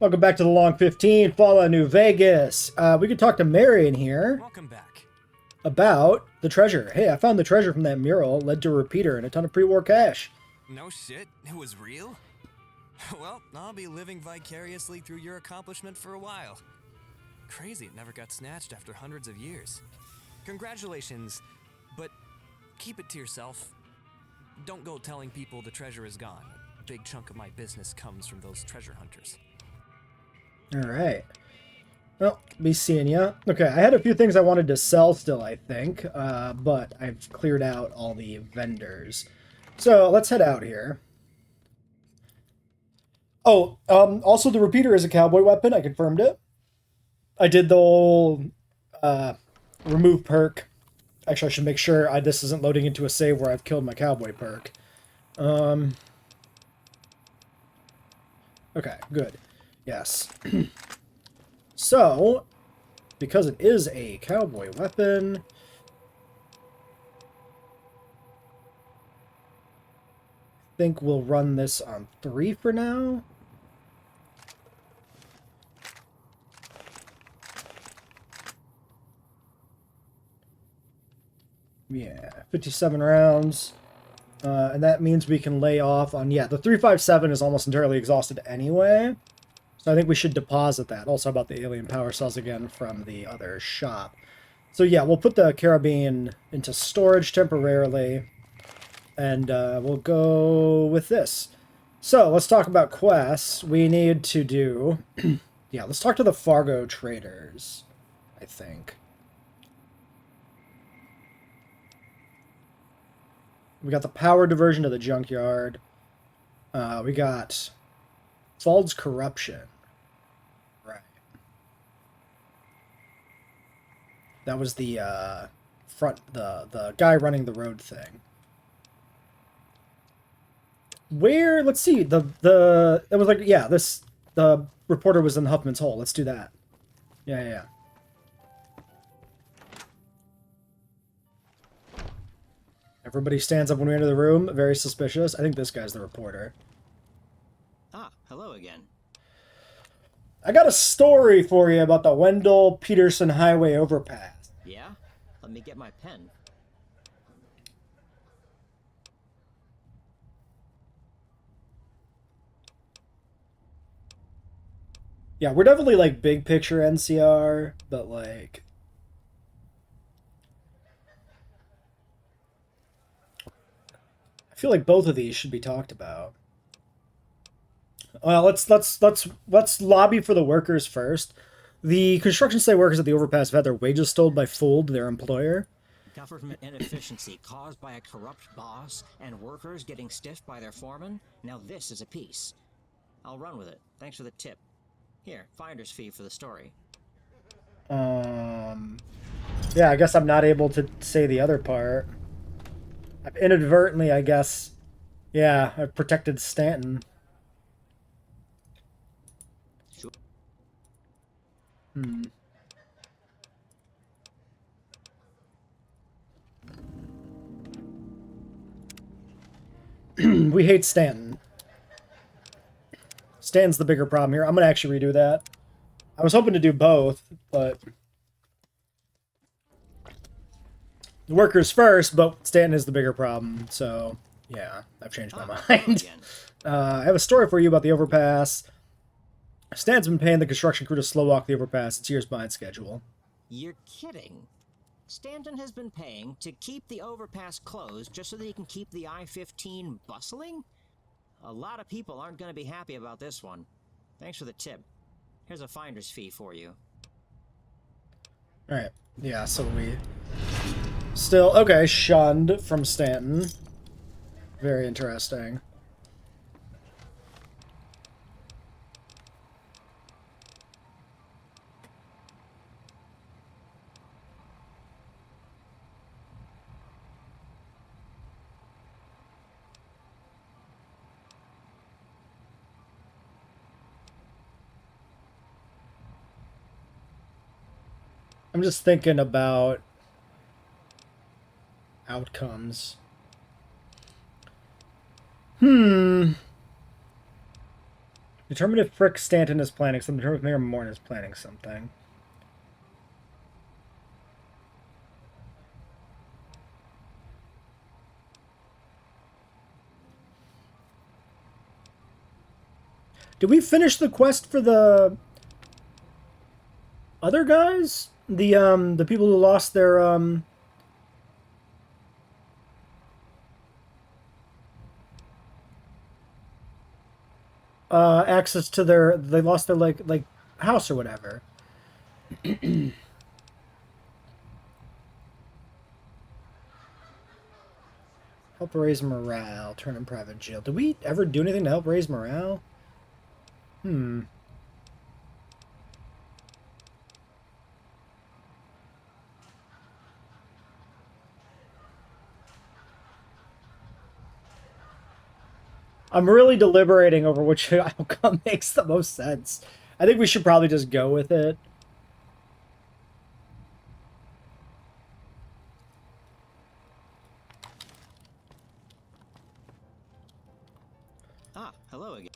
Welcome back to the Long 15, Fallout New Vegas. We could talk to Marion here Welcome back. about the treasure. Hey, I found the treasure from that mural, led to a repeater and a ton of pre-war cash. No shit, it was real? Well, I'll be living vicariously through your accomplishment for a while. Crazy it never got snatched after hundreds of years. Congratulations, but keep it to yourself. Don't go telling people the treasure is gone. A big chunk of my business comes from those treasure hunters. Alright. Well, be seeing ya. Okay, I had a few things I wanted to sell still, I think, but I've cleared out all the vendors. So, let's head out here. Oh, also the repeater is a cowboy weapon. I confirmed it. I did the whole remove perk. Actually, I should make sure this isn't loading into a save where I've killed my cowboy perk. Okay, good. Yes. So, because it is a cowboy weapon, I think we'll run this on 3 for now. Yeah, 57 rounds. And that means we can lay off on, yeah, the 357 is almost entirely exhausted anyway. So I think we should deposit that. Also about the alien power cells again from the other shop. So yeah, we'll put the carabine into storage temporarily. And we'll go with this. So let's talk about quests. We need to do... yeah, let's talk to the Fargo traders, I think. We got the power diversion to the junkyard. We got Fald's corruption. Right. That was the the guy running the road thing. Where, let's see, it was like, yeah, the reporter was in Huffman's Hole. Let's do that. Yeah. Everybody stands up when we enter the room. Very suspicious. I think this guy's the reporter. Ah, hello again. I got a story for you about the Wendell Peterson Highway overpass. Yeah? Let me get my pen. Yeah, we're definitely like big picture NCR, but like... I feel like both of these should be talked about. Well, let's lobby for the workers first. The construction site workers at the overpass have had their wages stolen by Fold, their employer. Government inefficiency caused by a corrupt boss and workers getting stiffed by their foreman? Now this is a piece. I'll run with it. Thanks for the tip. Here, finder's fee for the story. Yeah, I guess I'm not able to say the other part. I've inadvertently, I guess. Yeah, I've protected Stanton. Sure. We hate Stanton. Stanton's the bigger problem here. I'm going to actually redo that. I was hoping to do both, but... the workers first, but Stanton is the bigger problem, so... yeah, I've changed my mind. I have a story for you about the overpass. Stanton's been paying the construction crew to slow walk the overpass. It's years behind schedule. You're kidding. Stanton has been paying to keep the overpass closed just so that he can keep the I-15 bustling? A lot of people aren't going to be happy about this one. Thanks for the tip. Here's a finder's fee for you. Alright, yeah, so we... still, okay, shunned from Stanton. Very interesting. I'm just thinking about outcomes. Determine if Frick Stanton is planning something. Determine if Mayor Morton is planning something. Did we finish the quest for the other guys? The people who lost their access to they lost their like house or whatever. Help raise morale. Turn in private jail. Did we ever do anything to help raise morale? Hmm. I'm really deliberating over which outcome makes the most sense. I think we should probably just go with it. Ah, hello again.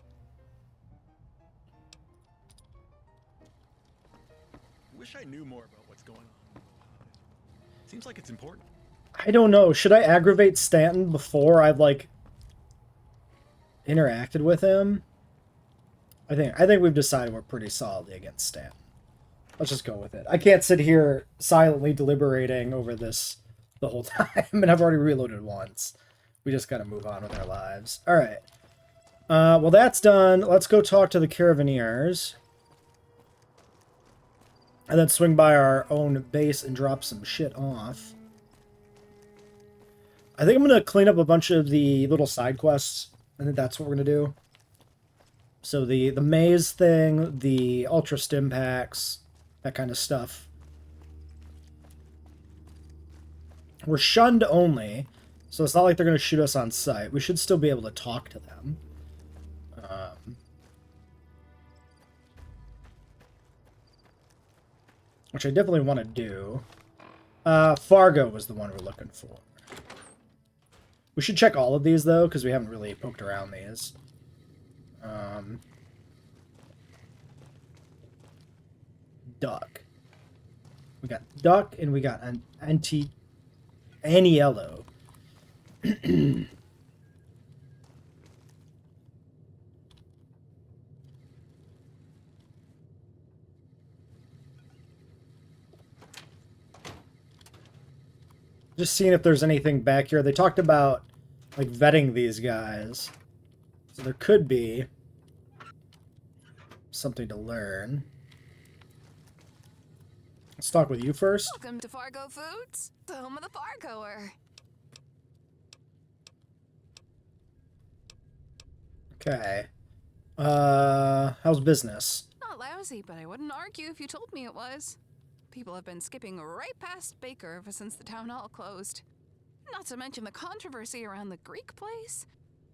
Wish I knew more about what's going on. Seems like it's important. I don't know. Should I aggravate Stanton before I've like interacted with him? I think we've decided we're pretty solidly against Stanton. Let's just go with it. I can't sit here silently deliberating over this the whole time, and I've already reloaded once. We just gotta move on with our lives. All right. Well, that's done. Let's go talk to the Caravaneers. And then swing by our own base and drop some shit off. I think I'm going to clean up a bunch of the little side quests. I think that's what we're going to do. So the maze thing, the ultra stim packs, that kind of stuff. We're shunned only, so it's not like they're going to shoot us on sight. We should still be able to talk to them. Which I definitely want to do. Fargo was the one we're looking for. We should check all of these, though, because we haven't really poked around these. Duck. We got duck, and we got an Aniello. Just seeing if there's anything back here. They talked about, like, vetting these guys. So there could be something to learn. Let's talk with you first. Welcome to Fargo Foods, the home of the Fargoer. Okay. How's business? Not lousy, but I wouldn't argue if you told me it was. People have been skipping right past Baker ever since the town hall closed. Not to mention the controversy around the Greek place.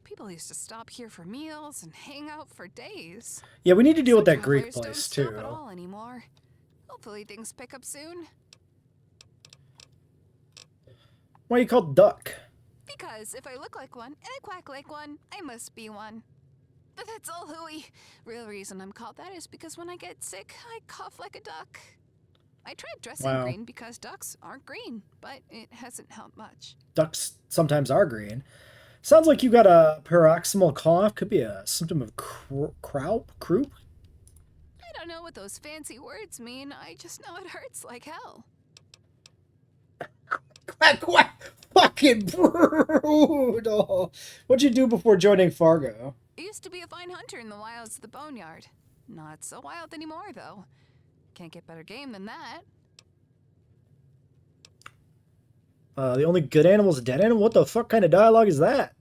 People used to stop here for meals and hang out for days. Yeah, we need to deal with that Some Greek travelers place, don't too. stop at all anymore. Hopefully things pick up soon. Why are you called Duck? Because if I look like one and I quack like one, I must be one. But that's all hooey. Real reason I'm called that is because when I get sick, I cough like a duck. I tried dressing Wow. green because ducks aren't green, but it hasn't helped much. Ducks sometimes are green. Sounds like you got a paroxysmal cough. Could be a symptom of croup? I don't know what those fancy words mean. I just know it hurts like hell. Quack. Fucking brutal. What'd you do before joining Fargo? I used to be a fine hunter in the wilds of the boneyard. Not so wild anymore, though. Can't get better game than that. The only good animal is a dead animal? What the fuck kind of dialogue is that?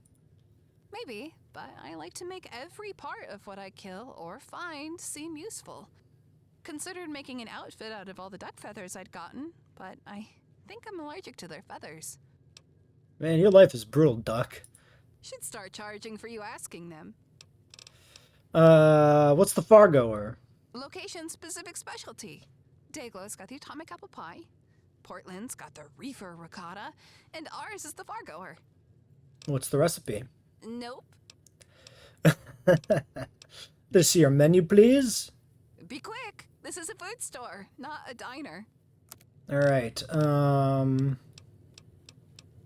Maybe, but I like to make every part of what I kill or find seem useful. Considered making an outfit out of all the duck feathers I'd gotten, but I think I'm allergic to their feathers. Man, your life is brutal, Duck. Should start charging for you asking them. What's the Fargoer? Location-specific specialty. Daglo's got the atomic apple pie, Portland's got the reefer ricotta, and ours is the Fargoer. What's the recipe? Nope. Let's see your menu, please. Be quick. This is a food store, not a diner. All right.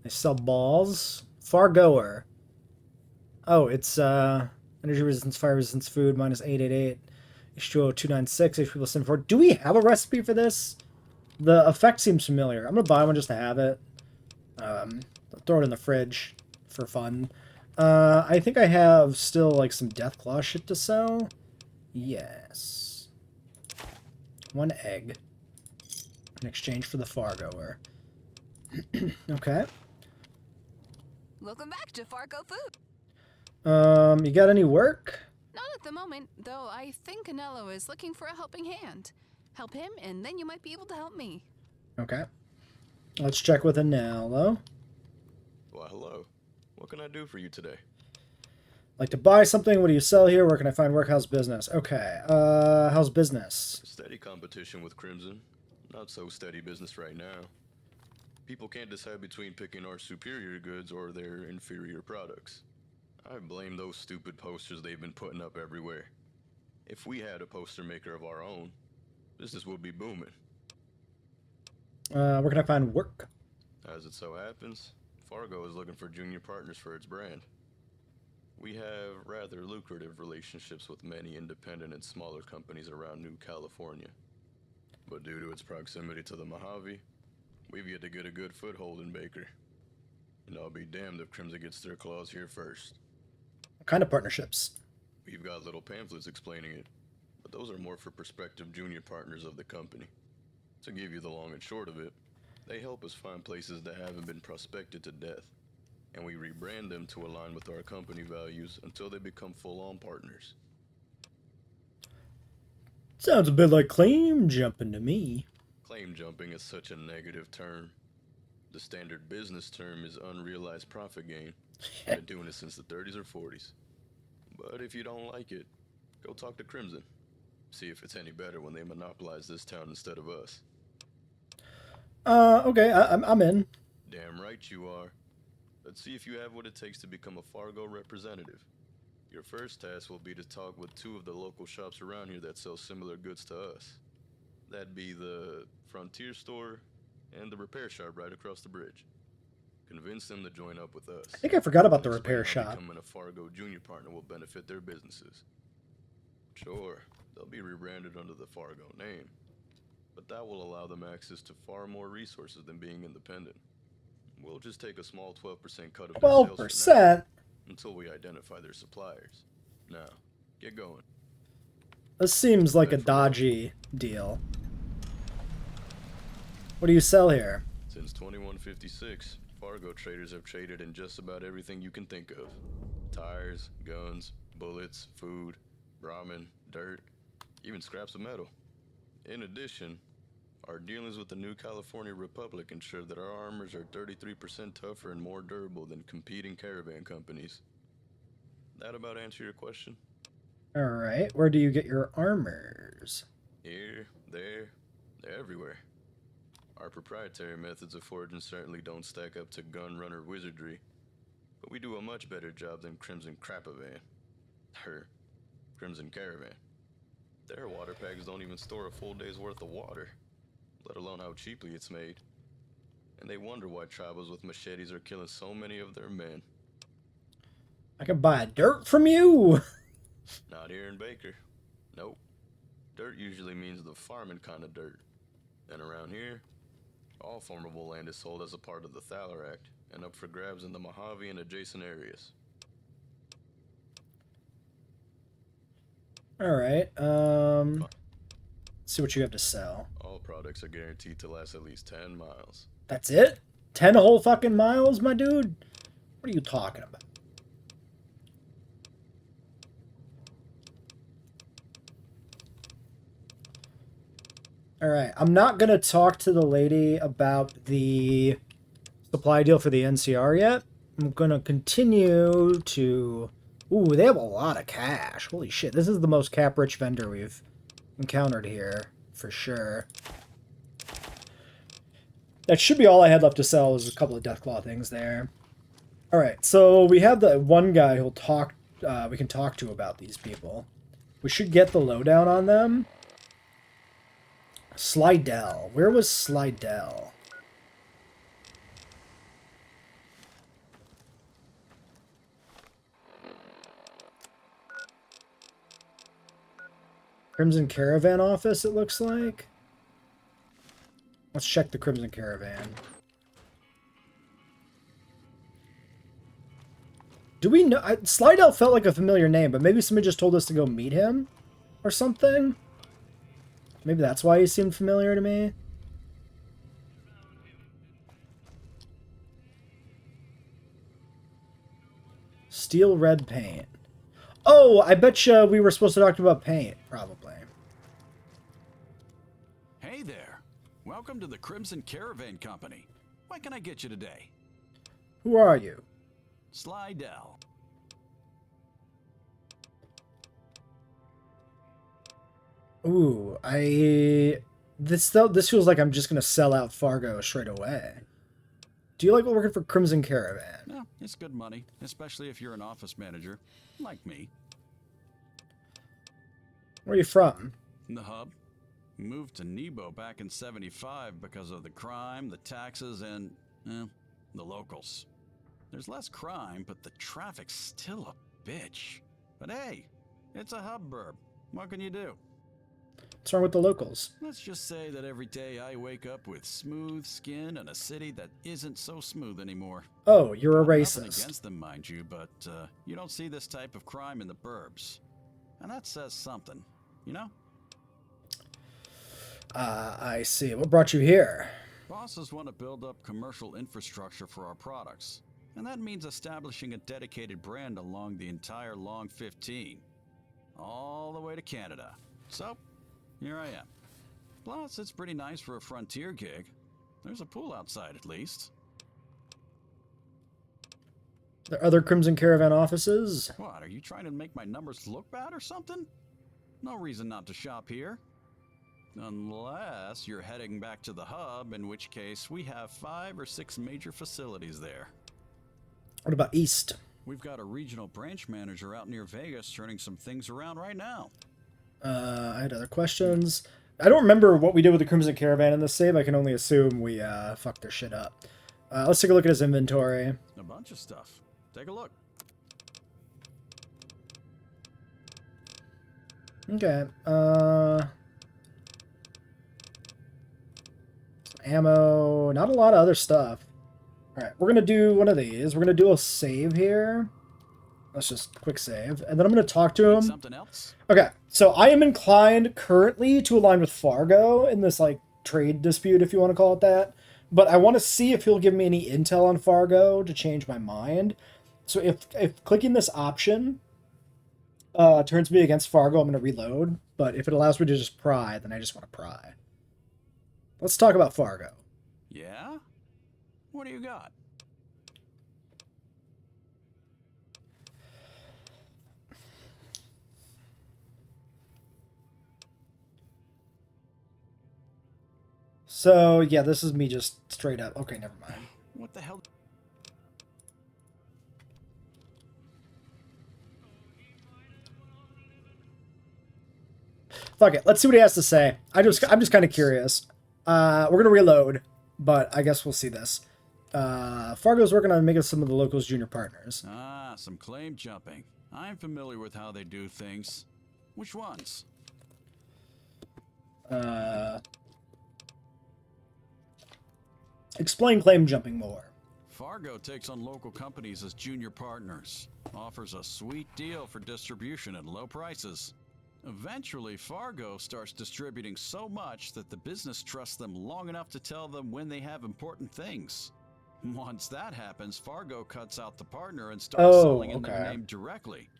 They sell balls. Fargoer. Oh, it's energy resistance, fire resistance, food minus 888. H2O 296. HP plus 74. Do we have a recipe for this? The effect seems familiar. I'm gonna buy one just to have it. Throw it in the fridge for fun. I think I have still like some Deathclaw shit to sell. Yes. 1 egg in exchange for the Fargoer. Okay. Welcome back to Fargo Food. You got any work? Not at the moment, though I think Canelo is looking for a helping hand. Help him, and then you might be able to help me. Okay. Let's check with Anello. Well, hello. What can I do for you today? Like to buy something? What do you sell here? Where can I find work? How's business? Okay. How's business? Steady competition with Crimson. Not so steady business right now. People can't decide between picking our superior goods or their inferior products. I blame those stupid posters they've been putting up everywhere. If we had a poster maker of our own, business would be booming. Where can I find work? As it so happens, Fargo is looking for junior partners for its brand. We have rather lucrative relationships with many independent and smaller companies around New California. But due to its proximity to the Mojave, we've yet to get a good foothold in Baker. And I'll be damned if Crimson gets their claws here first. What kind of partnerships? We've got little pamphlets explaining it, but those are more for prospective junior partners of the company. To give you the long and short of it, they help us find places that haven't been prospected to death, and we rebrand them to align with our company values until they become full-on partners. Sounds a bit like claim jumping to me. Claim jumping is such a negative term. The standard business term is unrealized profit gain. I've been doing it since the 30s or 40s. But if you don't like it, go talk to Crimson. See if it's any better when they monopolize this town instead of us. Okay, I'm in. Damn right you are. Let's see if you have what it takes to become a Fargo representative. Your first task will be to talk with 2 of the local shops around here that sell similar goods to us. That'd be the Frontier store and the repair shop right across the bridge. Convince them to join up with us. I think I forgot about the And explain repair how shop. Becoming a Fargo junior partner will benefit their businesses. Sure, they'll be rebranded under the Fargo name, but that will allow them access to far more resources than being independent. We'll just take a small 12% cut of their sales for now, 12%? until we identify their suppliers. Now, get going. This seems like a dodgy deal. What do you sell here? Since 2156, Fargo traders have traded in just about everything you can think of. Tires, guns, bullets, food, ramen, dirt, even scraps of metal. In addition, our dealings with the New California Republic ensure that our armors are 33% tougher and more durable than competing caravan companies. That about answer your question? Alright, where do you get your armors? Here, there, they're everywhere. Our proprietary methods of forging certainly don't stack up to gun runner wizardry, but we do a much better job than Crimson Crapavan. Her Crimson Caravan. Their water packs don't even store a full day's worth of water, let alone how cheaply it's made. And they wonder why tribals with machetes are killing so many of their men. I can buy dirt from you? Not here in Baker. Nope. Dirt usually means the farming kind of dirt. And around here, all farmable land is sold as a part of the Thaler Act and up for grabs in the Mojave and adjacent areas. Alright, let's see what you have to sell. All products are guaranteed to last at least 10 miles. That's it? 10 whole fucking miles, my dude? What are you talking about? Alright, I'm not gonna talk to the lady about the supply deal for the NCR yet. I'm gonna continue to... Ooh, they have a lot of cash. Holy shit, this is the most cap-rich vendor we've encountered here, for sure. That should be all I had left to sell. There's a couple of Deathclaw things there. Alright, so we have the one guy who'll talk, we can talk to about these people. We should get the lowdown on them. Slidell. Where was Slidell? Crimson Caravan office, it looks like. Let's check the Crimson Caravan. Do we know? Slidell felt like a familiar name, but maybe somebody just told us to go meet him or something. Maybe that's why he seemed familiar to me. Steel red paint. Oh, I bet you we were supposed to talk about paint, probably. Hey there. Welcome to the Crimson Caravan Company. What can I get you today? Who are you? Slidell. Ooh, this feels like I'm just gonna sell out Fargo straight away. Do you like working for Crimson Caravan? No, it's good money, especially if you're an office manager, like me. Where are you from? The hub. Moved to Nebo back in '75 because of the crime, the taxes, and, the locals. There's less crime, but the traffic's still a bitch. But hey, it's a hub burb. What can you do? What's wrong with the locals? Let's just say that every day I wake up with smooth skin and a city that isn't so smooth anymore. Oh, you're a Nothing racist. against them, mind you, but you don't see this type of crime in the burbs. And that says something, you know? I see. What brought you here? Bosses want to build up commercial infrastructure for our products. And that means establishing a dedicated brand along the entire Long 15. All the way to Canada. So, here I am. Plus, it's pretty nice for a frontier gig. There's a pool outside, at least. There are other Crimson Caravan offices? What, are you trying to make my numbers look bad or something? No reason not to shop here. Unless you're heading back to the hub, in which case we have 5 or 6 major facilities there. What about East? We've got a regional branch manager out near Vegas turning some things around right now. I had other questions. I don't remember what we did with the Crimson Caravan in this save. I can only assume we fucked their shit up. Let's take a look at his inventory. A bunch of stuff. Take a look. Okay. Ammo. Not a lot of other stuff. Alright, we're going to do one of these. We're going to do a save here. Let's just quick save. And then I'm going to talk to him. Something else? Okay, so I am inclined currently to align with Fargo in this, like, trade dispute, if you want to call it that. But I want to see if he'll give me any intel on Fargo to change my mind. So if clicking this option turns me against Fargo, I'm going to reload. But if it allows me to just pry, then I just want to pry. Let's talk about Fargo. Yeah? What do you got? So, yeah, this is me just straight up. Okay, never mind. What the hell? Fuck it. Let's see what he has to say. I'm just kind of curious. We're gonna reload, but I guess we'll see this. Fargo's working on making some of the locals junior partners. Ah, some claim jumping. I'm familiar with how they do things. Which ones? Explain claim jumping more. Fargo takes on local companies as junior partners, offers a sweet deal for distribution at low prices. Eventually, Fargo starts distributing so much that the business trusts them long enough to tell them when they have important things. Once that happens, Fargo cuts out the partner and starts selling in their name directly.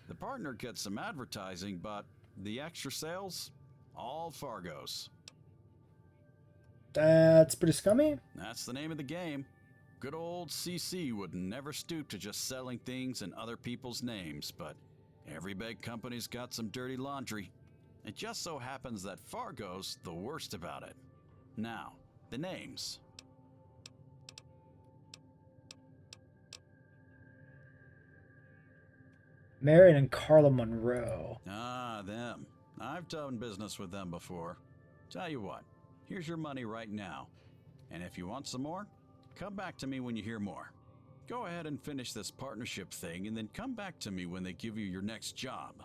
The partner gets some advertising, but the extra sales, all Fargo's. That's pretty scummy. That's the name of the game. Good old CC would never stoop to just selling things in other people's names, but every big company's got some dirty laundry. It just so happens that Fargo's the worst about it. Now, the names. Marion and Carla Monroe. Ah, them. I've done business with them before. Tell you what, here's your money right now. And if you want some more, come back to me when you hear more. Go ahead and finish this partnership thing and then come back to me when they give you your next job.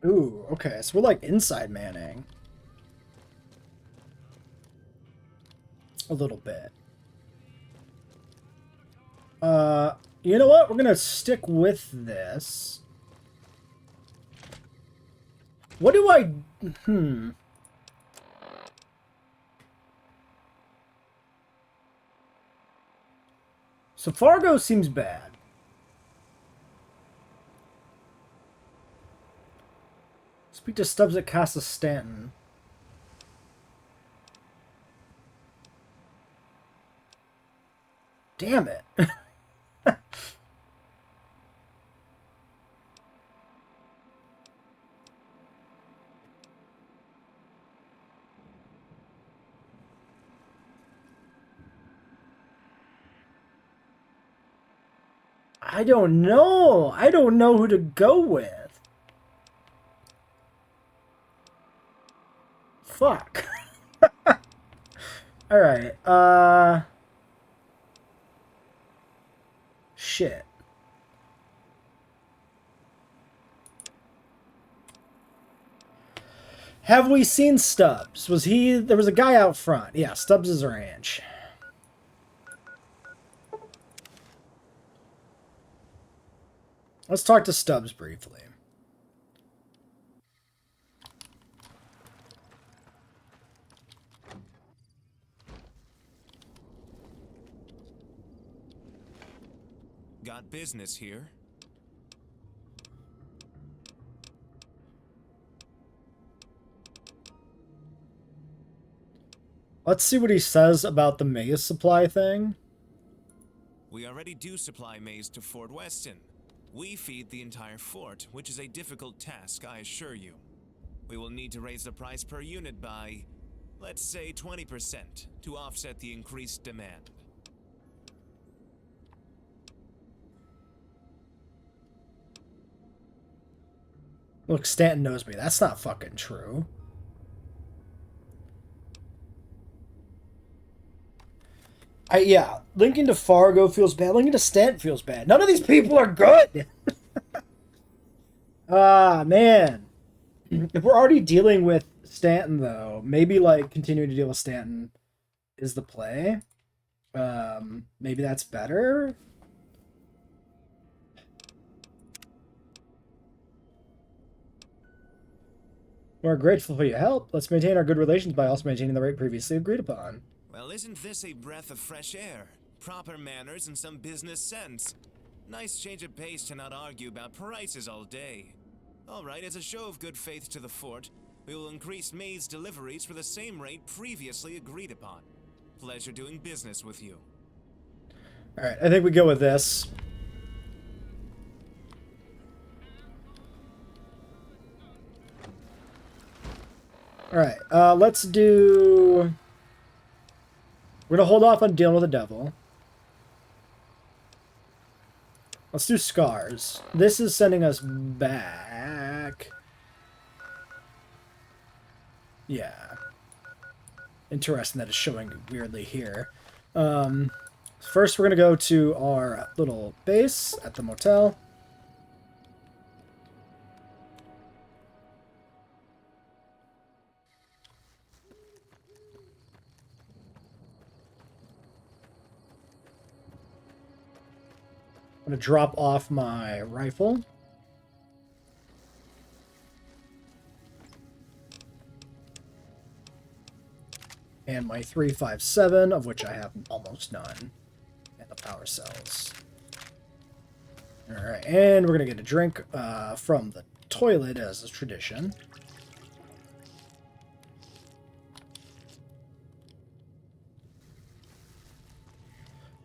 Ooh, okay, so we're like inside manning. A little bit. You know what? We're gonna stick with this. What do I... So Fargo seems bad. Speak to Stubbs at Casa Stanton. Damn it. I don't know. I don't know who to go with. Fuck. Alright, shit. Have we seen Stubbs? Was he... There was a guy out front. Yeah, Stubbs' ranch. Let's talk to Stubbs briefly. Got business here? Let's see what he says about the maize supply thing. We already do supply maize to Fort Weston. We feed the entire fort, which is a difficult task, I assure you. We will need to raise the price per unit by, let's say, 20% to offset the increased demand. Look, Stanton knows me. That's not fucking true. Yeah, linking to Fargo feels bad. Linking to Stanton feels bad. None of these people are good. Ah, man. If we're already dealing with Stanton, though, maybe, like, continuing to deal with Stanton is the play. Maybe that's better. We're grateful for your help. Let's maintain our good relations by also maintaining the rate previously agreed upon. Well, isn't this a breath of fresh air? Proper manners and some business sense. Nice change of pace to not argue about prices all day. All right, as a show of good faith to the fort, we will increase maize deliveries for the same rate previously agreed upon. Pleasure doing business with you. All right, I think we go with this. All right, let's do... We're going to hold off on dealing with the devil. Let's do scars. This is sending us back. Yeah. Interesting that it's showing weirdly here. First, we're going to go to our little base at the motel. I'm going to drop off my rifle. And my 357, of which I have almost none. And the power cells. Alright, and we're going to get a drink from the toilet as is tradition.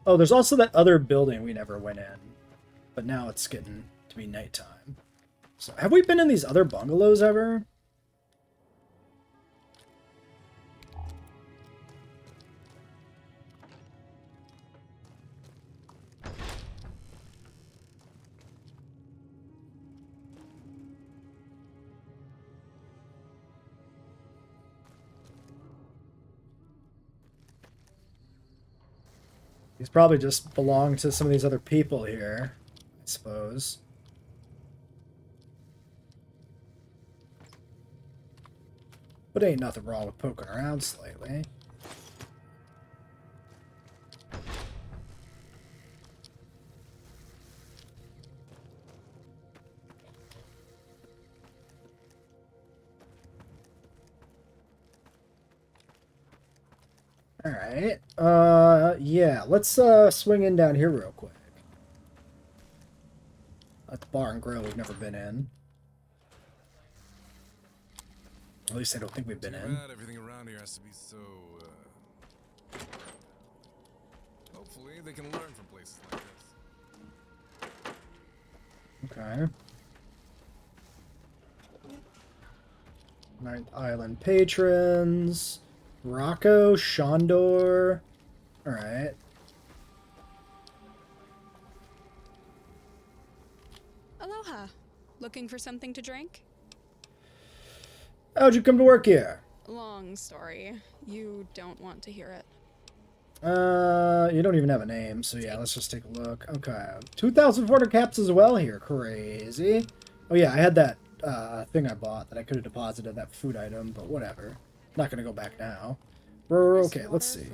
Oh, there's also that other building we never went in. But now it's getting to be nighttime. So, have we been in these other bungalows ever? He's probably just belonged to some of these other people here, I suppose. But ain't nothing wrong with poking around slightly. Alright. Yeah, let's swing in down here real quick. At the bar and grill we've never been in. At least I don't think we've been in. Everything around here has to be so, hopefully they can learn from places like this. Okay. Ninth Island patrons. Rocco, Shondor. Alright. Aloha. Looking for something to drink? How'd you come to work here? Long story. You don't want to hear it. You don't even have a name, so yeah, let's just take a look. Okay. 2,400 caps as well here. Crazy. Oh yeah, I had that thing I bought that I could have deposited, that food item, but whatever. Not gonna go back now. Okay, let's see.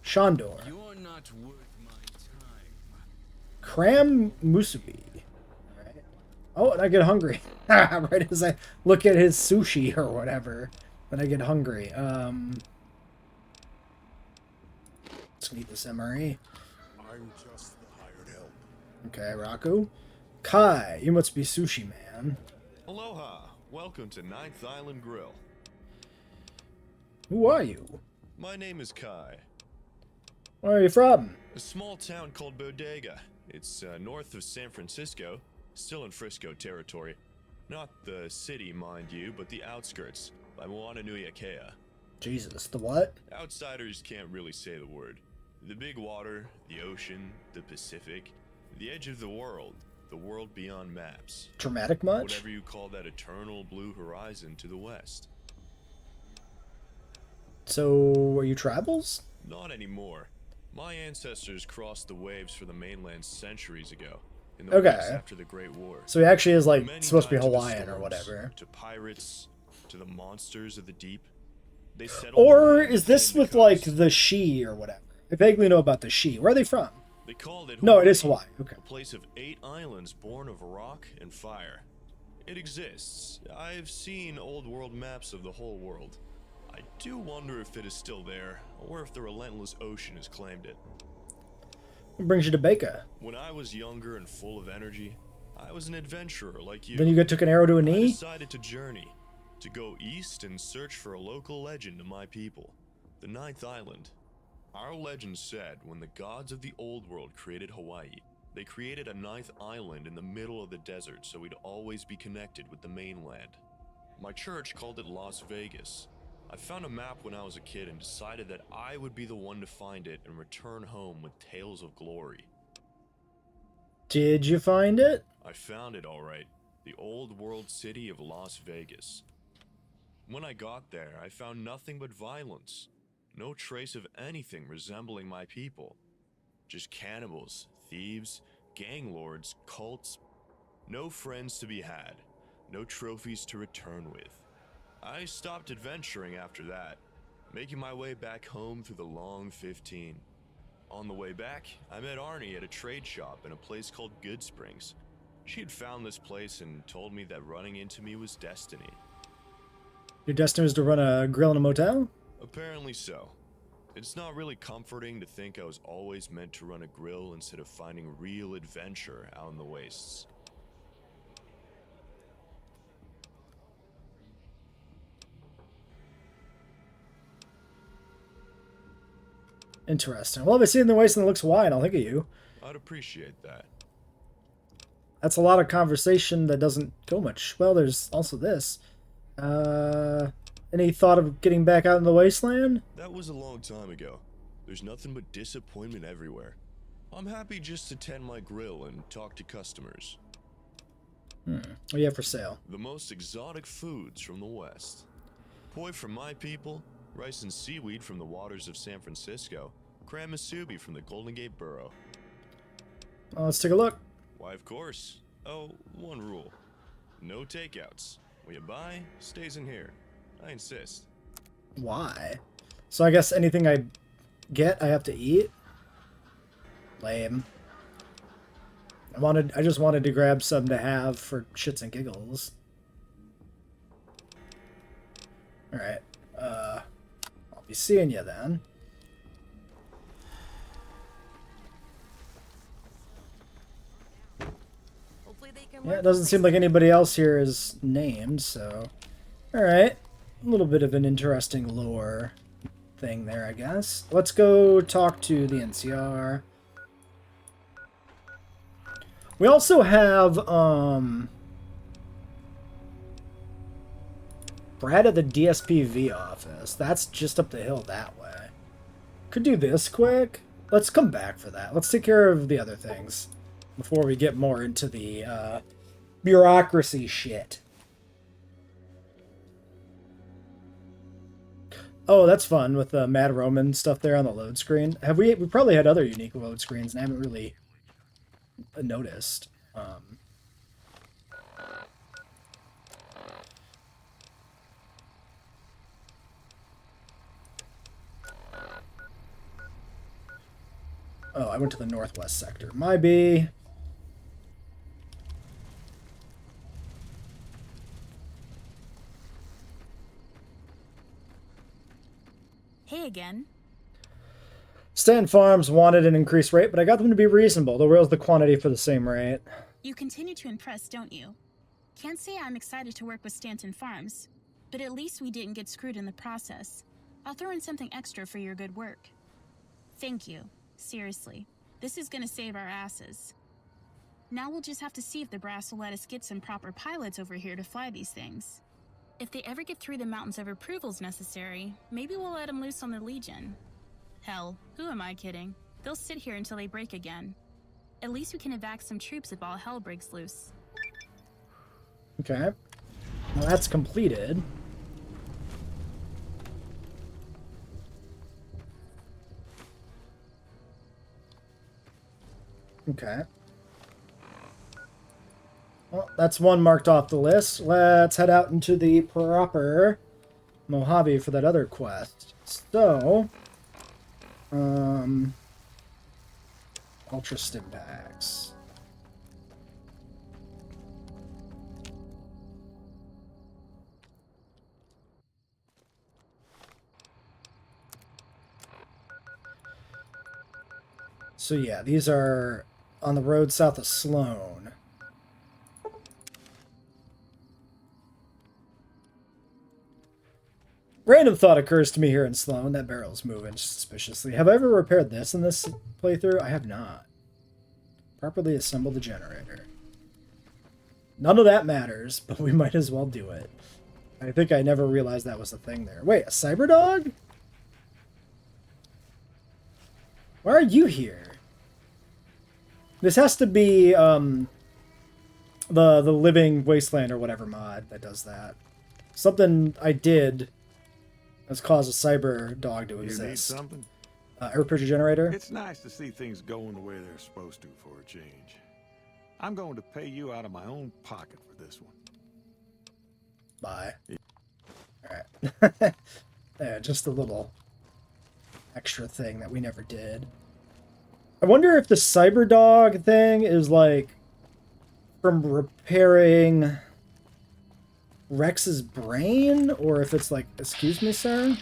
Shondor. You're not worth my time. Cram musubi. Alright. Oh, and I get hungry. Right as I look at his sushi or whatever. Then I get hungry. Let's eat this MRE. I'm just the hired help. Okay, Raku. Kai, you must be sushi man. Aloha! Welcome to Ninth Island Grill. Who are you? My name is Kai. Where are you from? A small town called Bodega. It's north of San Francisco, still in Frisco territory. Not the city, mind you, but the outskirts, by Moananui-a-Kea. Jesus, the what? Outsiders can't really say the word. The big water, the ocean, the Pacific, the edge of the world beyond maps. Dramatic much? Whatever you call that eternal blue horizon to the west. So, are you tribals? Not anymore. My ancestors crossed the waves for the mainland centuries ago, in the weeks after the Great War. So he actually is like Many supposed to be times to the Hawaiian or storms, whatever. To pirates, to the monsters of the deep. They settled Or the is this land with the like coast. the Shi or whatever? I vaguely know about the Shi. Where are they from? They called it No, it is Hawaii. Okay. A place of 8 islands born of rock and fire. It exists. I've seen old world maps of the whole world. I do wonder if it is still there, or if the relentless ocean has claimed it. What brings you to Baca? When I was younger and full of energy, I was an adventurer like you. Then you took an arrow to a I knee? decided to journey, to go east and search for a local legend of my people, the Ninth Island. Our legend said when the gods of the old world created Hawaii, they created a ninth island in the middle of the desert so we'd always be connected with the mainland. My church called it Las Vegas. I found a map when I was a kid and decided that I would be the one to find it and return home with tales of glory. Did you find it? I found it all right, the old world city of Las Vegas. When I got there, I found nothing but violence. No trace of anything resembling my people. Just cannibals, thieves, gang lords, cults. No friends to be had. No trophies to return with. I stopped adventuring after that, making my way back home through the long 15. On the way back, I met Arnie at a trade shop in a place called Good Springs. She had found this place and told me that running into me was destiny. Your destiny was to run a grill in a motel? Apparently so. It's not really comforting to think I was always meant to run a grill instead of finding real adventure out in the wastes. Interesting. Well, if I see it in the wasteland that looks Hawaiian, I'll think of you. I'd appreciate that. That's a lot of conversation that doesn't go much. Well, there's also this. Any thought of getting back out in the wasteland? That was a long time ago. There's nothing but disappointment everywhere. I'm happy just to tend my grill and talk to customers. What do you have for sale? The most exotic foods from the West. Poi from my people, rice and seaweed from the waters of San Francisco, Kramasubi from the Golden Gate Borough. Let's take a look. Why, of course. Oh, one rule. No takeouts. What you buy stays in here. I insist. Why? So I guess anything I get, I have to eat? Lame. I just wanted to grab some to have for shits and giggles. Alright. I'll be seeing you then. Yeah, it doesn't seem like anybody else here is named, so... Alright. A little bit of an interesting lore thing there, I guess. Let's go talk to the NCR. We also have, Brad at the DSPV office. That's just up the hill that way. Could do this quick. Let's come back for that. Let's take care of the other things before we get more into the, bureaucracy shit. Oh, that's fun with the Mad Roman stuff there on the load screen. We probably had other unique load screens and I haven't really noticed. Oh, I went to the northwest sector. My B. Hey again. Stanton Farms wanted an increased rate, but I got them to be reasonable. They'll raise the quantity for the same rate. You continue to impress, don't you? Can't say I'm excited to work with Stanton Farms, but at least we didn't get screwed in the process. I'll throw in something extra for your good work. Thank you. Seriously. This is gonna save our asses. Now we'll just have to see if the brass will let us get some proper pilots over here to fly these things. If they ever get through the mountains of approvals necessary, maybe we'll let them loose on the Legion. Hell, who am I kidding? They'll sit here until they break again. At least we can evac some troops if all hell breaks loose. Okay. Well, that's completed. Okay. Well, that's one marked off the list. Let's head out into the proper Mojave for that other quest. So, Ultra Stim Packs. So yeah, these are on the road south of Sloan. Random thought occurs to me here in Sloan. That barrel's moving suspiciously. Have I ever repaired this in this playthrough? I have not. Properly assemble the generator. None of that matters, but we might as well do it. I think I never realized that was a thing there. Wait, a cyber dog? Why are you here? This has to be the Living Wasteland or whatever mod that does that. Something I did has caused a cyber dog to exist. You need something? Air pressure generator. It's nice to see things going the way they're supposed to for a change. I'm going to pay you out of my own pocket for this one. Bye. Alright. Yeah, just a little extra thing that we never did. I wonder if the cyber dog thing is like from repairing Rex's brain, or if it's like, excuse me, sir?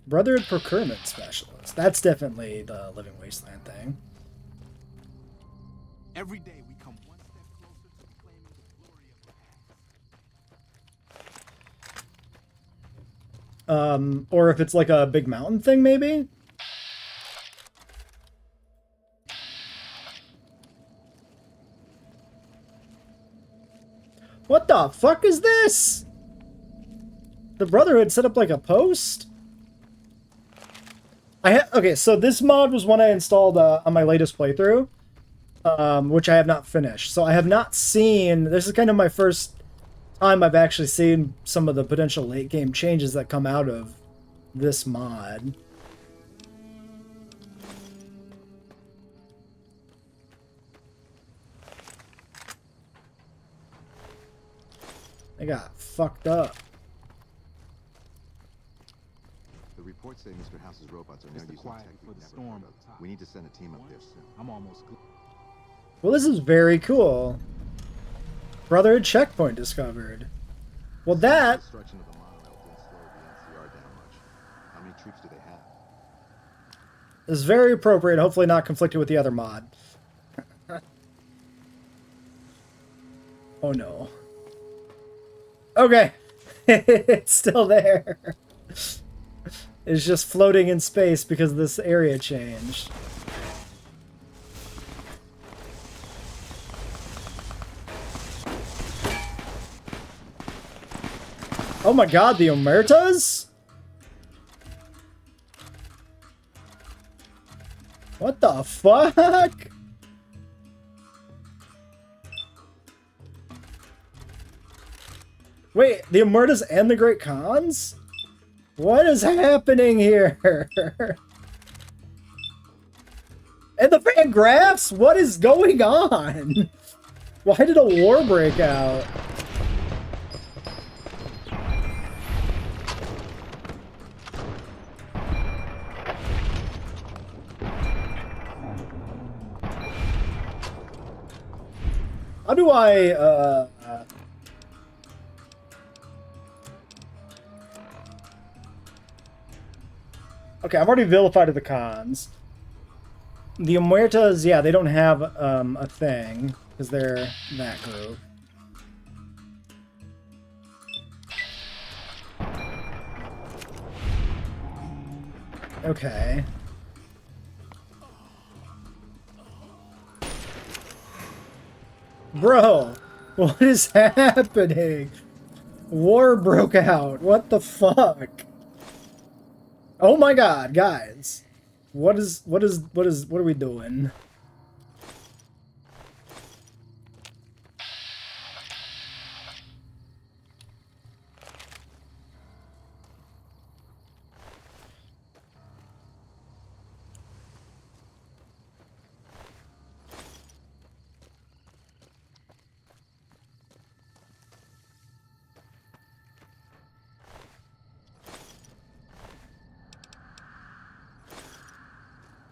Brotherhood Procurement Specialist. That's definitely the Living Wasteland thing. Every day we come one step closer to reclaiming the glory of the past. Or if it's like a big mountain thing, maybe? What the fuck is this? The Brotherhood set up like a post? Okay, so this mod was one I installed on my latest playthrough, which I have not finished. So I have not seen, this is kind of my first time I've actually seen some of the potential late game changes that come out of this mod. They got fucked up. The reports say Mr. House's robots are now using quiet tech before we've the never storm heard will of. top. We need to send a team up there soon. I'm almost good. Well, this is very cool. Brotherhood checkpoint discovered. Well, that... Destruction of the monorail didn't slow the NCR down much. How many troops do they have? is very appropriate, hopefully not conflicted with the other mod. Oh no. Okay. It's still there. It's just floating in space because this area changed. Oh my god, the Omertas? What the fuck? Wait, the Omertas and the Great Khans? What is happening here? And the Van Graffs? What is going on? Why did a war break out? How do I, Okay, I'm already vilified of the cons. The Omertas, yeah, they don't have, a thing, because they're that group. Okay. Bro, what is happening? War broke out. What the fuck? Oh my god, guys. What are we doing?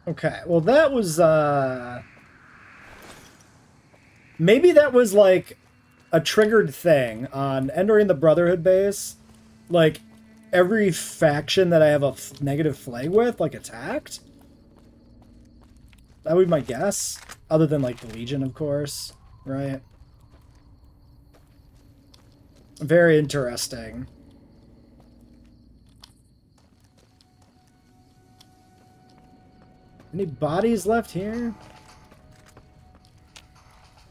Okay, well that was, maybe that was, like, a triggered thing on entering the Brotherhood base. Like, every faction that I have a negative flag with, like, attacked? That would be my guess. Other than, like, the Legion, of course. Right? Very interesting. Any bodies left here?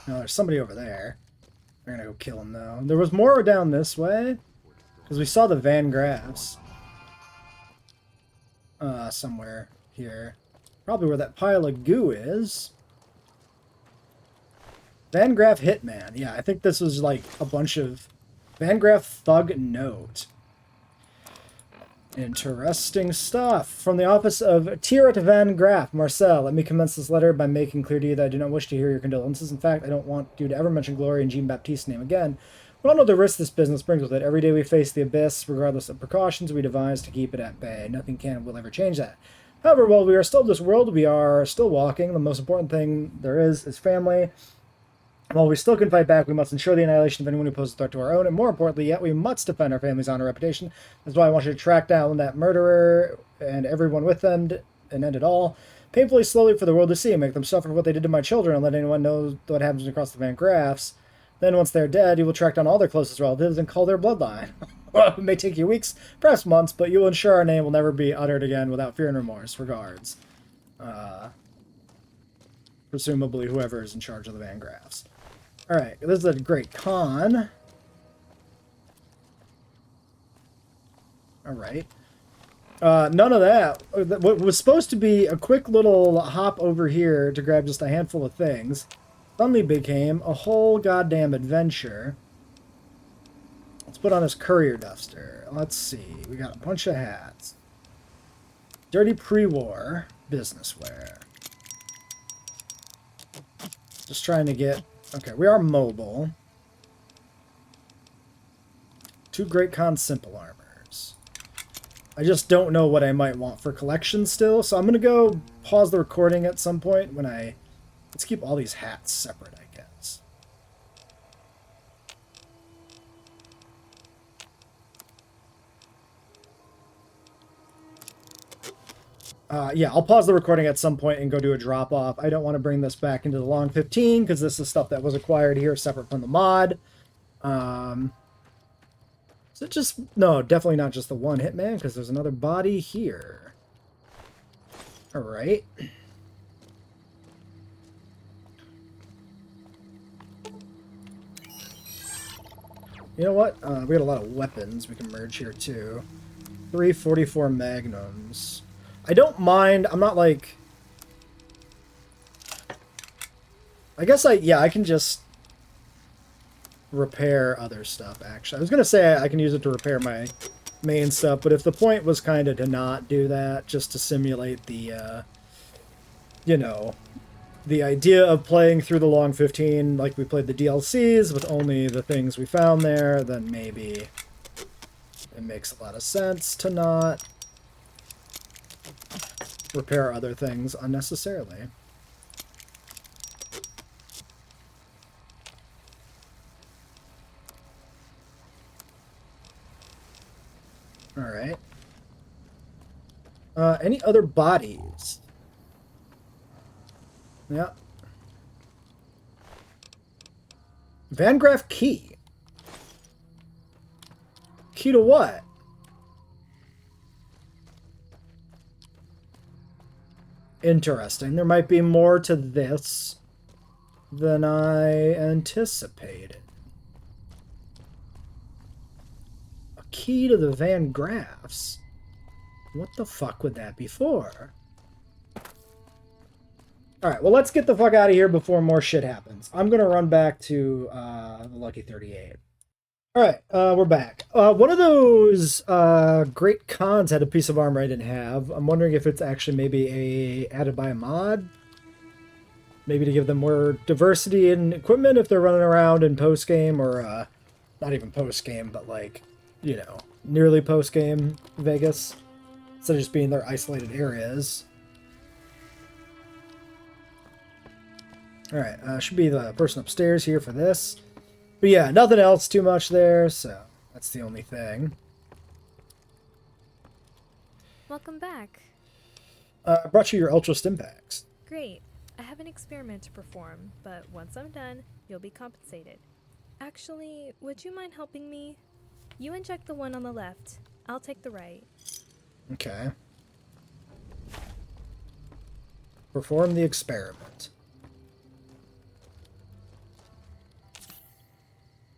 No, there's somebody over there. We're gonna go kill him, though. There was more down this way. Because we saw the Van Graffs. Somewhere here. Probably where that pile of goo is. Van Graff Hitman. Yeah, I think this was like a bunch of... Van Graff Thug Note. Interesting stuff. From the office of Tirat Van Graff, Marcel, let me commence this letter by making clear to you that I do not wish to hear your condolences. In fact, I don't want you to ever mention Glory and Jean-Baptiste's name again. We all know the risks this business brings with it. Every day we face the abyss, regardless of precautions we devise to keep it at bay. Nothing can or will ever change that. However, while we are still in this world, we are still walking. The most important thing there is family. While we still can fight back, we must ensure the annihilation of anyone who poses a threat to our own, and more importantly yet, we must defend our family's honor and reputation. That's why I want you to track down that murderer and everyone with them and end it all. Painfully, slowly for the world to see, make them suffer for what they did to my children, and let anyone know what happens across the Van Graffs. Then, once they're dead, you will track down all their closest relatives and call their bloodline. Well, it may take you weeks, perhaps months, but you will ensure our name will never be uttered again without fear and remorse. Regards. Presumably whoever is in charge of the Van Graffs. Alright, this is a Great Khan. Alright. None of that. What was supposed to be a quick little hop over here to grab just a handful of things suddenly became a whole goddamn adventure. Let's put on this courier duster. Let's see. We got a bunch of hats. Dirty pre-war business wear. Just trying to get... Okay, we are mobile. 2 Great Khan simple armors. I just don't know what I might want for collection still, so I'm gonna go pause the recording at some point when I... Let's keep all these hats separate, I guess. Yeah, I'll pause the recording at some point and go do a drop-off. I don't want to bring this back into the long 15, because this is stuff that was acquired here separate from the mod. Is it just... No, definitely not just the one Hitman, because there's another body here. Alright. You know what? We got a lot of weapons we can merge here, too. 344 Magnums. I don't mind. I'm not like... I guess I can just repair other stuff, actually. I was going to say I can use it to repair my main stuff, but if the point was kind of to not do that, just to simulate the, you know, the idea of playing through the long 15 like we played the DLCs with only the things we found there, then maybe it makes a lot of sense to not repair other things unnecessarily. Alright. Any other bodies? Yeah. Van Graff key. Key to what? Interesting. There might be more to this than I anticipated. A key to the Van Graffs? What the fuck would that be for? Alright, well, let's get the fuck out of here before more shit happens. I'm gonna run back to the Lucky 38. Alright, we're back. One of those Great Khans had a piece of armor I didn't have. I'm wondering if it's actually maybe added by a mod? Maybe to give them more diversity in equipment if they're running around in post-game, or not even post-game, but like, you know, nearly post-game Vegas. Instead of just being their isolated areas. Alright, should be the person upstairs here for this. But yeah, nothing else too much there, so that's the only thing. Welcome back. I brought you your Ultra Stim Packs. Great. I have an experiment to perform, but once I'm done, you'll be compensated. Actually, would you mind helping me? You inject the one on the left. I'll take the right. Okay. Perform the experiment.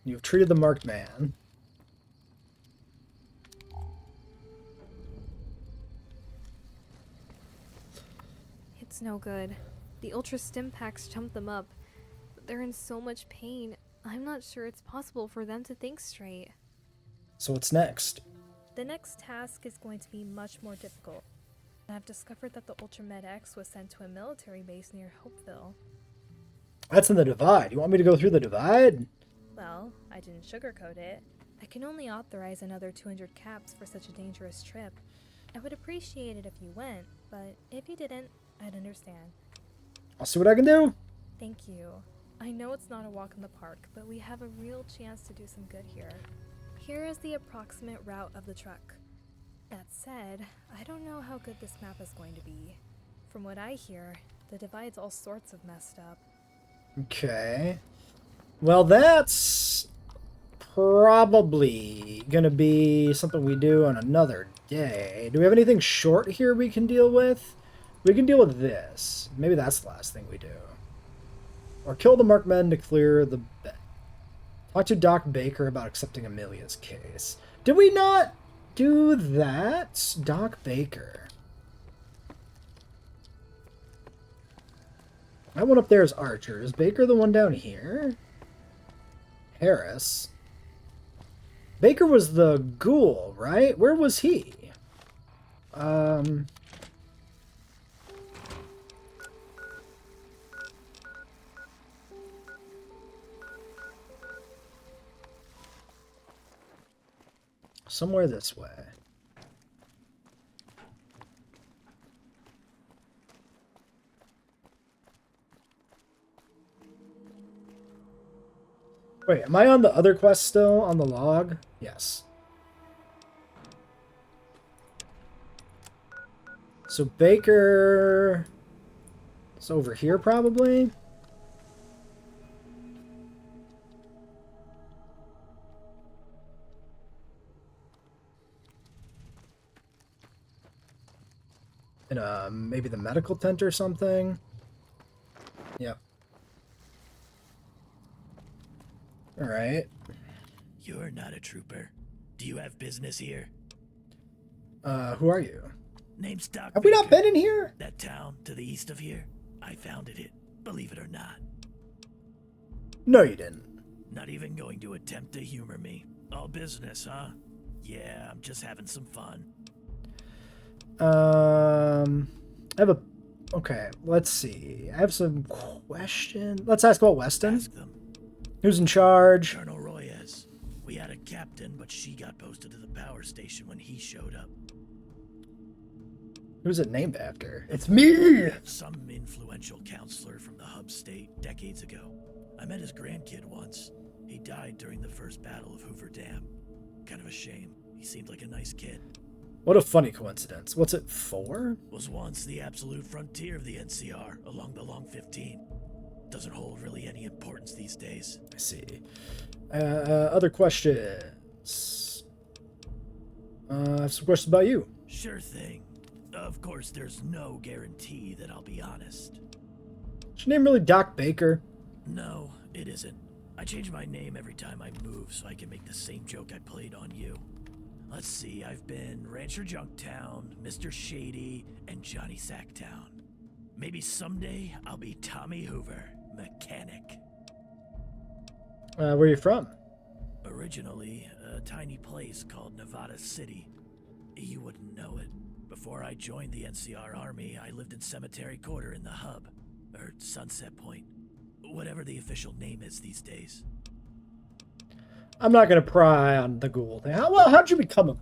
You've treated the marked man. It's no good. The Ultra Stim Packs chump them up, but they're in so much pain, I'm not sure it's possible for them to think straight. So what's next? The next task is going to be much more difficult. I've discovered that the Ultra Med X was sent to a military base near Hopeville. That's in the Divide. You want me to go through the Divide? Well, I didn't sugarcoat it. I can only authorize another 200 caps for such a dangerous trip. I would appreciate it if you went, but if you didn't, I'd understand. I'll see what I can do. Thank you. I know it's not a walk in the park, but we have a real chance to do some good here. Here is the approximate route of the truck. That said, I don't know how good this map is going to be. From what I hear, the Divide's all sorts of messed up. Okay. Well, that's probably gonna be something we do on another day. Do we have anything short here we can deal with? We can deal with this. Maybe that's the last thing we do. Or kill the marked men to clear the bed. Talk to Doc Baker about accepting Amelia's case. Did we not do that? Doc Baker. That one up there is Archer. Is Baker the one down here? Harris. Baker was the ghoul, right? Where was he? Somewhere this way. Wait, am I on the other quest still? On the log? Yes. So Baker... It's over here, probably? In maybe the medical tent or something? Yep. Alright. You're not a trooper. Do you have business here? Who are you? Name's Doc Have we not Baker. been in here? That town to the east of here? I founded it, believe it or not. No, you didn't. Not even going to attempt to humor me. All business, huh? Yeah, I'm just having some fun. I have a... Okay, let's see. I have some questions. Let's ask about Weston. Ask them. Who's in charge? Colonel Royes. We had a captain, but she got posted to the power station when he showed up. Who's it named after? It's me! Some influential counselor from the hub state decades ago. I met his grandkid once. He died during the first battle of Hoover Dam. Kind of a shame. He seemed like a nice kid. What a funny coincidence. What's it for? Was once the absolute frontier of the NCR along the Long 15. Doesn't hold really any importance these days. I see. Other questions? I have some questions about you. Sure thing. Of course, there's no guarantee that I'll be honest. Is your name really Doc Baker? No, it isn't. I change my name every time I move so I can make the same joke I played on you. Let's see, I've been Rancher Junktown, Mr. Shady, and Johnny Sacktown. Maybe someday I'll be Tommy Hoover, mechanic. Where are you from? Originally, a tiny place called Nevada City. You wouldn't know it. Before I joined the NCR Army, I lived in Cemetery Quarter in the hub, or Sunset Point, whatever the official name is these days. I'm not going to pry on the ghoul thing. How'd you become a...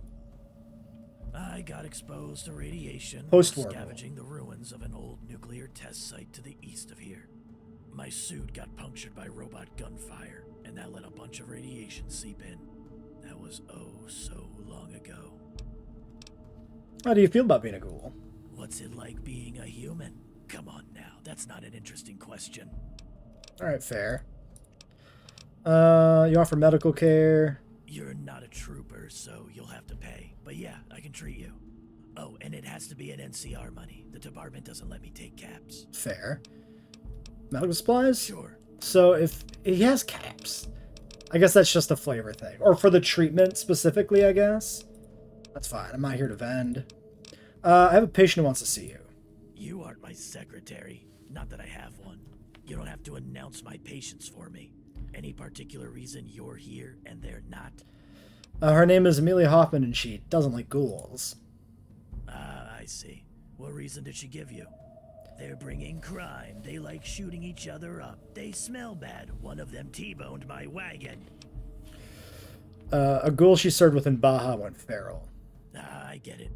I got exposed to radiation Post-war scavenging the ruins of an old nuclear test site to the east of here. My suit got punctured by robot gunfire, and that let a bunch of radiation seep in. That was oh so long ago. How do you feel about being a ghoul? What's it like being a human? Come on now, that's not an interesting question. Alright, fair. You offer medical care. You're not a trooper, so you'll have to pay. But yeah, I can treat you. Oh, and it has to be an NCR money. The department doesn't let me take caps. Fair. Medical supplies? Sure. So if he has caps, I guess that's just a flavor thing. Or for the treatment specifically, I guess. That's fine. I'm not here to vend. I have a patient who wants to see you. You aren't my secretary. Not that I have one. You don't have to announce my patients for me. Any particular reason you're here and they're not? Her name is Amelia Hoffman and she doesn't like ghouls. I see. What reason did she give you? They're bringing crime. They like shooting each other up. They smell bad. One of them T-boned my wagon. A ghoul she served with in Baja went feral. I get it.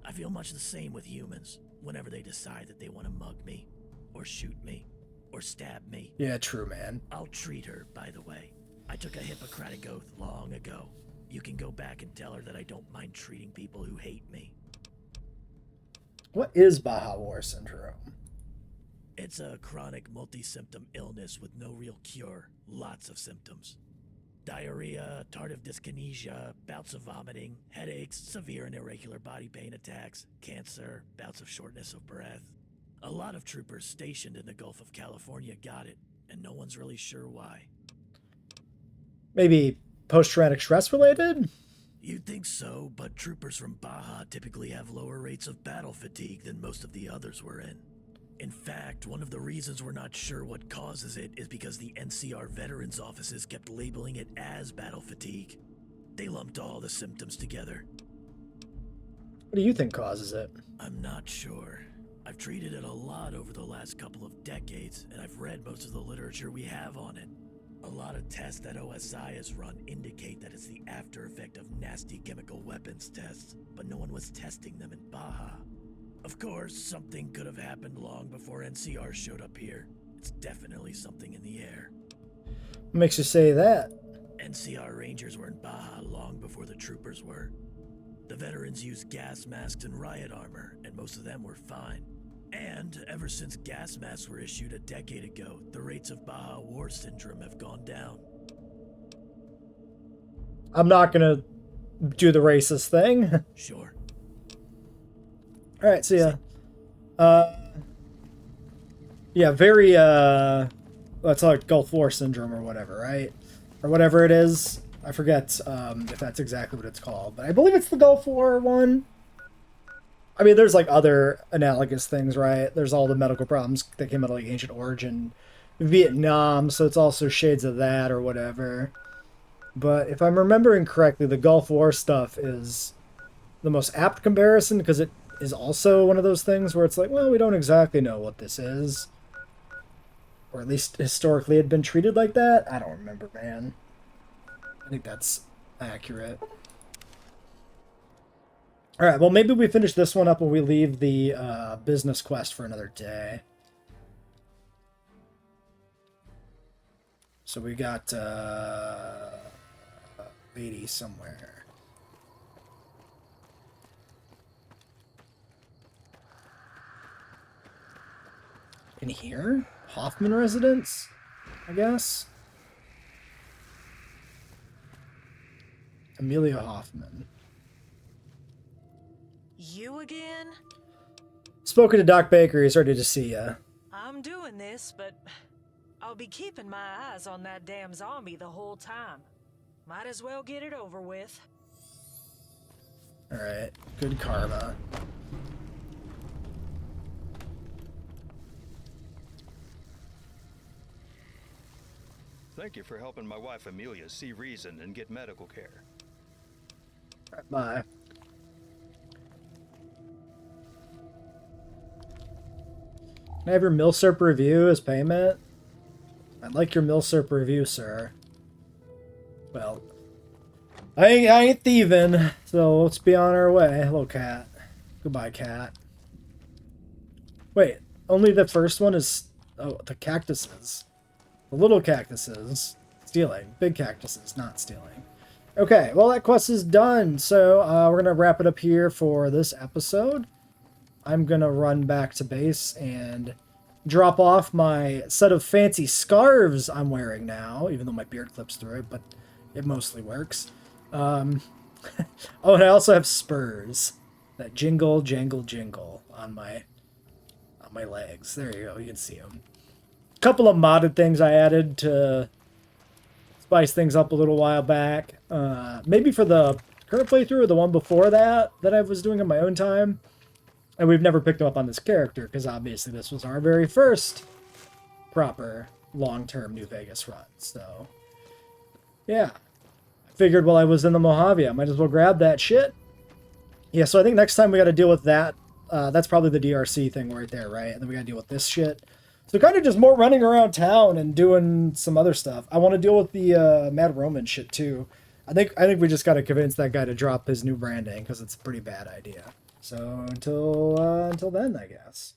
I feel much the same with humans. Whenever they decide that they want to mug me, or shoot me, or stab me. Yeah, true, man. I'll treat her, by the way. I took a Hippocratic oath long ago. You can go back and tell her that I don't mind treating people who hate me. What is Baja War Syndrome? It's a chronic multi-symptom illness with no real cure. Lots of symptoms. Diarrhea, tardive dyskinesia, bouts of vomiting, headaches, severe and irregular body pain attacks, cancer, bouts of shortness of breath. A lot of troopers stationed in the Gulf of California got it, and no one's really sure why. Maybe post-traumatic stress related? You'd think so, but troopers from Baja typically have lower rates of battle fatigue than most of the others were in. In fact, one of the reasons we're not sure what causes it is because the NCR veterans offices kept labeling it as battle fatigue. They lumped all the symptoms together. What do you think causes it? I'm not sure. I've treated it a lot over the last couple of decades, and I've read most of the literature we have on it. A lot of tests that OSI has run indicate that it's the after effect of nasty chemical weapons tests, but no one was testing them in Baja. Of course, something could have happened long before NCR showed up here. It's definitely something in the air. What makes you say that? NCR Rangers were in Baja long before the troopers were. The veterans used gas masks and riot armor, and most of them were fine. And ever since gas masks were issued a decade ago, the rates of Baja War Syndrome have gone down. I'm not gonna do the racist thing. Sure. Alright, see ya. Yeah, very, that's like Gulf War Syndrome or whatever, right? Or whatever it is. I forget if that's exactly what it's called, but I believe it's the Gulf War one. I mean, there's like other analogous things, right? There's all the medical problems that came out of like Ancient Origin, Vietnam, so it's also shades of that or whatever. But if I'm remembering correctly, the Gulf War stuff is the most apt comparison because it is also one of those things where it's like, well, we don't exactly know what this is. Or at least historically had been treated like that. I don't remember, man. I think that's accurate. Alright, well, maybe we finish this one up when we leave the business quest for another day. So we got 80 somewhere. In here? Hoffman residence? I guess? Amelia Hoffman. You again? Spoken to Doc Baker. He's ready to see ya. I'm doing this, but I'll be keeping my eyes on that damn zombie the whole time. Might as well get it over with. Alright. Good karma. Thank you for helping my wife Amelia see reason and get medical care. Right, bye. Can I have your Milsurp review as payment? I'd like your Milsurp review, sir. Well, I ain't thieving, so let's be on our way. Hello, cat. Goodbye, cat. Wait, only the first one is... Oh, the cactuses. The little cactuses. Stealing. Big cactuses, not stealing. Okay, well, that quest is done, so we're going to wrap it up here for this episode. I'm going to run back to base and drop off my set of fancy scarves I'm wearing now, even though my beard clips through it, but it mostly works. Oh, and I also have spurs that jingle, jangle, jingle on my legs. There you go, you can see them. A couple of modded things I added to spice things up a little while back. Maybe for the current playthrough or the one before that I was doing in my own time. And we've never picked them up on this character, because obviously this was our very first proper long-term New Vegas run. So, yeah. I figured while I was in the Mojave, I might as well grab that shit. Yeah, so I think next time we got to deal with that. That's probably the DRC thing right there, right? And then we got to deal with this shit. So kind of just more running around town and doing some other stuff. I want to deal with the Mad Roman shit, too. I think we just got to convince that guy to drop his new branding, because it's a pretty bad idea. So until then, I guess.